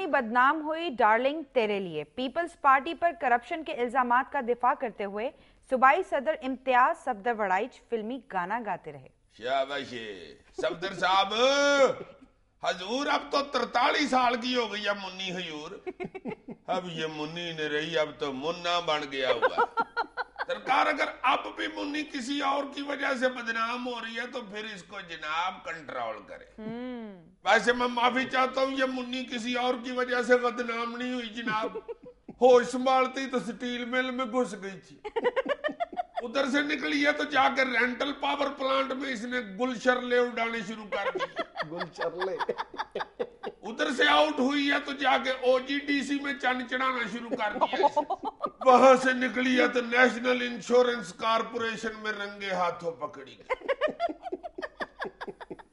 पाकिस्तानी बदनाम हुई डार्लिंग तेरे लिए। पीपल्स पार्टी पर करप्शन के इल्जामात का दिफा करते हुए सूबाई सदर इम्तियाज सफदर वड़ाइच फिल्मी गाना गाते रहे। शाबाश सफदर साहब, हजूर अब तो 43 साल की हो गई है मुन्नी हजूर। अब ये मुन्नी ने रही, अब तो मुन्ना बन गया हुआ। सरकार अगर अब भी मुन्नी किसी और की वजह से बदनाम हो रही है तो फिर इसको जनाब कंट्रोल करे। वैसे मैं माफी चाहता हूँ, ये मुन्नी किसी और की वजह से बदनाम नहीं हुई जनाब। होश संभालती तो स्टील मिल में घुस गई थी, उधर से निकली है तो जाकर रेंटल पावर प्लांट में इसने गुलशरले उड़ाने शुरू कर दिए। गुलशरले उधर से आउट हुई है तो जाके ओजीडीसी में चन चढ़ाना शुरू कर दिया। वहां से निकली है तो नेशनल इंश्योरेंस कॉर्पोरेशन में रंगे हाथों पकड़ी गई।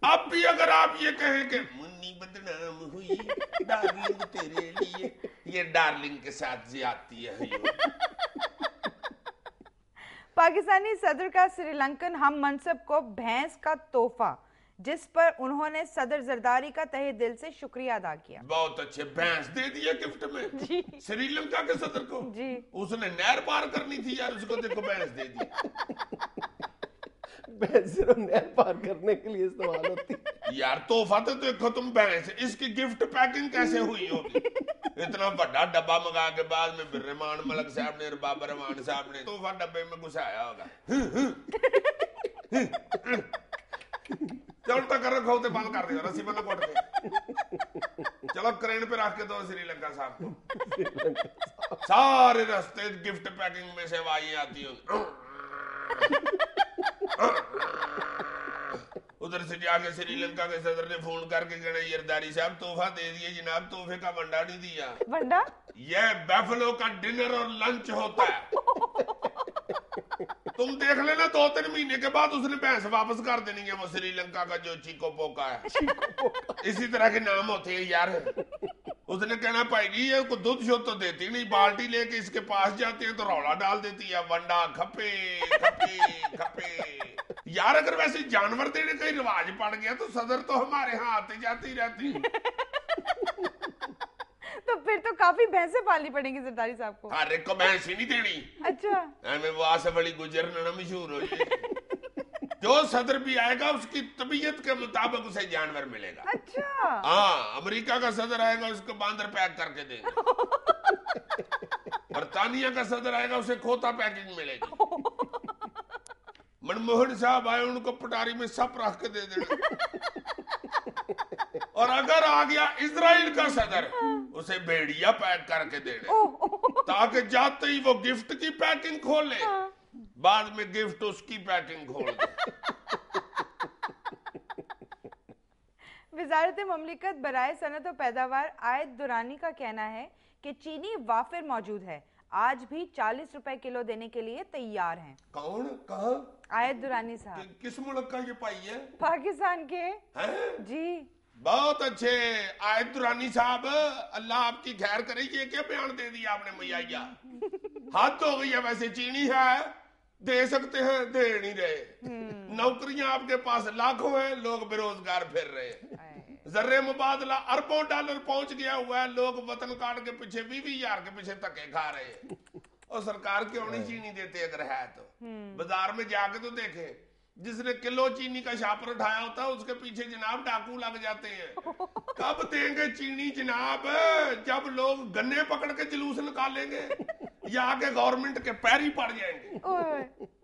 अब भी अगर आप ये कहें कि मुन्नी बदनाम हुई डार्लिंग तेरे लिए, ये डार्लिंग के साथ ज्यादती है। पाकिस्तानी सदर का श्रीलंकन हम मनसब को भैंस का तोहफा, जिस पर उन्होंने सदर जरदारी का तहे दिल से शुक्रिया अदा किया। बहुत अच्छे, भैंस दे दिया गिफ्ट में श्रीलंका के सदर को जी। उसने नहर पार करनी थी यार, उसको देखो भैंस दे दी। भैंस सिर्फ नहर पार करने के लिए इस्तेमाल होती यार तोहफा तो देखो तुम भैंस, इसकी गिफ्ट पैकिंग कैसे हुई होगी। इतना बड़ा डब्बा मंगा के बाद में रहमान मलिक साहब ने और बाबर रहमान साहब ने तोहफा डब्बे में घुसाया होगा। चलो टक्कर रखो तो बंद कर दिया रस्सी बंद कोट के। चलो क्रेन पे रख के दो श्रीलंका साहब को। सारे रास्ते गिफ्ट पैकिंग में सेवाएं आती होंगी। उधर से जाके श्रीलंका के सदर ने फोन करके कहना जरदारी साहब तोहफा दे दिए जनाब, तोहफे का वंडा नहीं दिया। वंडा यह बैफलो का डिनर और लंच होता है। तुम देख लेना 2-3 महीने के बाद उसने भैंस वापस कर देनी है, वो श्रीलंका का जो चीको पोका है। इसी तरह के नाम होते हैं यार। उसने कहना भाई जी ये को दूध शो तो देती नहीं, बाल्टी लेके इसके पास जाते हैं तो रौला डाल देती है, वंडा खपे खपे खपे। यार अगर वैसे जानवर देने का रिवाज पड़ गया तो सदर तो हमारे यहाँ आते जाती रहती। तो फिर तो काफी भैंसे पालनी पड़ेंगी जरदारी साहब को। हर एक को भैंस ही नहीं देनी। अच्छा हमें वो आसफ अली गुजर ना मशहूर हो जाए। जो सदर भी आएगा उसकी तबीयत के मुताबिक उसे जानवर मिलेगा। अच्छा हाँ, अमेरिका का सदर आएगा उसको बांदर पैक करके देंगे। बरतानिया का सदर आएगा उसे खोता पैकिंग मिलेगी। मनमोहन साहब आए उनको पटारी में सप रख के दे देना। और अगर आ गया इजराइल का सदर उसे भेड़िया पैक करके देना, ताकि जाते ही वो गिफ्ट की पैकिंग खोले, बाद में गिफ्ट उसकी पैकिंग खोल दे। वजारत ममलिकत बराए सनत और पैदावार आयत दुरानी का कहना है कि चीनी वाफिर मौजूद है, आज भी 40 रुपए किलो देने के लिए तैयार हैं। कौन कहा? आयत दुरानी साहब। किस मुल्क का ये पाई है? पाकिस्तान के हैं? जी। बहुत अच्छे आयत दुरानी साहब, अल्लाह आपकी खैर करे। ये क्या बयान दे दिया आपने मैया? हाथ हो गई है। वैसे चीनी है, दे सकते हैं, दे नहीं रहे। नौकरियां आपके पास लाखों हैं, लोग बेरोजगार फिर रहे। जर्रे मुबादला अरबों डॉलर पहुंच गया हुआ है, लोग वतन काट के पीछे 20,000 के पीछे धक्के खा रहे हैं। और सरकार क्यों नहीं चीनी देते? अगर है तो बाजार में जाके तो देखे, जिसने किलो चीनी का शापर उठाया होता है उसके पीछे जनाब डाकू लग जाते हैं। कब देंगे चीनी जनाब? जब लोग गन्ने पकड़ के जुलूस निकालेंगे या आगे गवर्नमेंट के पैर ही पड़ जाएंगे।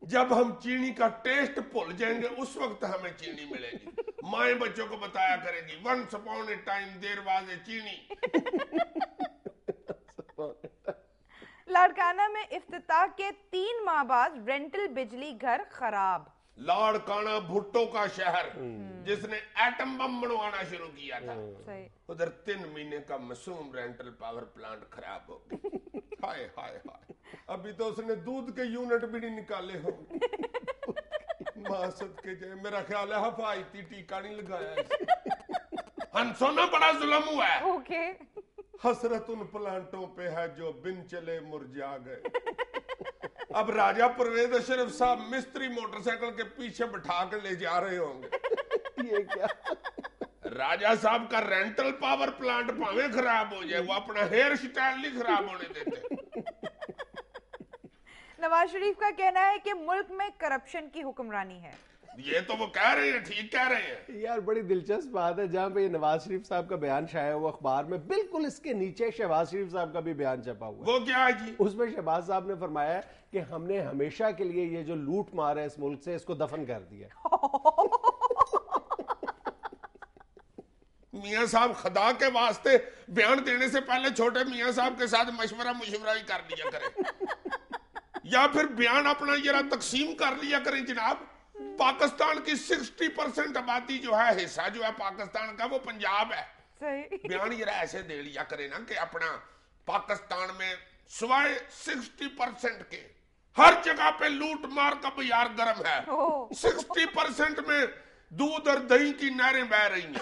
जब हम चीनी का टेस्ट भूल जाएंगे उस वक्त हमें चीनी मिलेगी। माए बच्चों को बताया करेगी, once upon a time there was a चीनी। लाड़काना में इफ्तिताह के 3 माह बाद रेंटल बिजली घर खराब। लाड़काना भुट्टो का शहर जिसने एटम बम बनवाना शुरू किया था, उधर 3 महीने का मासूम रेंटल पावर प्लांट खराब हो गया। हाय हाय हाय, अभी तो उसने दूध के यूनिट भी नहीं निकाले होंगे। मासद के जाए, मेरा ख्याल है हफायती टीका नहीं लगाया। हंसो ना, बड़ा जुल्म हुआ है। ओके। हसरत उन प्लांटों पे है जो बिन चले मुरझा गए। अब राजा परवेज अशरफ साहब मिस्त्री मोटरसाइकिल के पीछे बिठा कर ले जा रहे होंगे। ये क्या? राजा साहब का रेंटल पावर प्लांट भावे खराब हो जाए, वो अपना हेयर स्टाइल नहीं खराब होने देते। नवाज शरीफ का कहना है कि मुल्क में करप्शन की हुक्मरानी है। ये तो वो कह रहे हैं, ठीक कह रहे हैं यार। बड़ी दिलचस्प बात है, जहां पे ये नवाज शरीफ साहब का बयान शाया हुआ अखबार में, बिल्कुल इसके नीचे शहबाज शरीफ साहब का भी बयान छपा हुआ है। वो क्या है जी? उसमें शहबाज साहब ने फरमाया कि हमने हमेशा के लिए ये जो लूट मार है इस मुल्क से, इसको दफन कर दिया। मियां साहब खुदा के वास्ते बयान देने से पहले छोटे मियां साहब के साथ मशवरा ही कर लिया करें, या फिर बयान अपना जरा तकसीम कर लिया करें जनाब। पाकिस्तान की 60% आबादी जो है, हिस्सा जो है पाकिस्तान का, वो पंजाब है। सही। बयान जरा ऐसे दे लिया करे ना कि अपना पाकिस्तान में सिवाय 60% के हर जगह पे लूट मार का बाजार गर्म है। 60% में दूध और दही की नहरें बह रही हैं।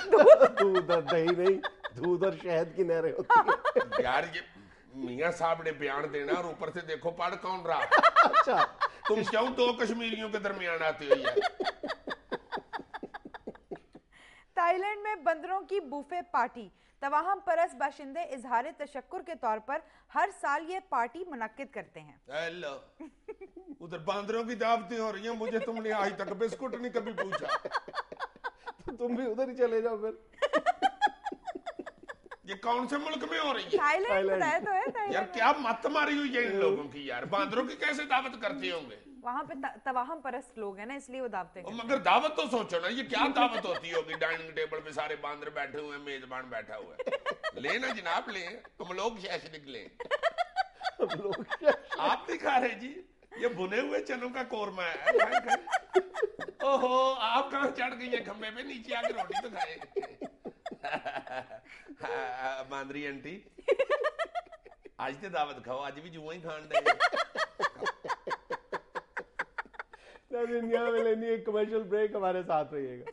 दूध और दही नहीं, दूध और शहद की नहरें होती हैं। यार ये मियां साहब ने बयान देना और ऊपर से देखो पढ़ कौन रहा। अच्छा, तुम क्यों दो कश्मीरियों के दरमियान आते हो यार? थाईलैंड में बंदरों की बुफे पार्टी। तवाहम परस बाशिंदे इजहार तशक्कुर के तौर पर हर साल ये पार्टी मुनक्किद करते हैं। हेलो, उधर बांदरों की दावतें हो रही हैं, मुझे तुमने आज तक बिस्कुट नहीं कभी पूछा। तो तुम भी उधर ही चले जाओ फिर। ये कौन से मुल्क में हो रही है? थाईलैंड बताया तो है। थाईलैंड यार क्या मत मारी हुई है इन लोगों की यार। बांदरों की कैसे दावत करते होंगे? वहां पे तवाहम परस्त लोग हैं ना, इसलिए वो दावतें करते हैं। मगर दावत तो सोचो ना, ये क्या दावत होती होगी? डाइनिंग टेबल पे सारे बांदर बैठे हुए हैं, मेजबान बैठा हुआ है। ले ना जनाब, ले, हम लोग शैक्षणिक ले। आप नहीं खा रहे जी? ये भुने हुए चनों का कोरमा है। ओहो, आप कहाँ चढ़ गई है खंबे पे? नीचे आके रोटी तो खाए। बांदरी आंटी, आज ते दावत खाओ, आज भी जुआ ही खान दे। इंडिया में लेनी एक कमर्शियल ब्रेक, हमारे साथ रहिएगा।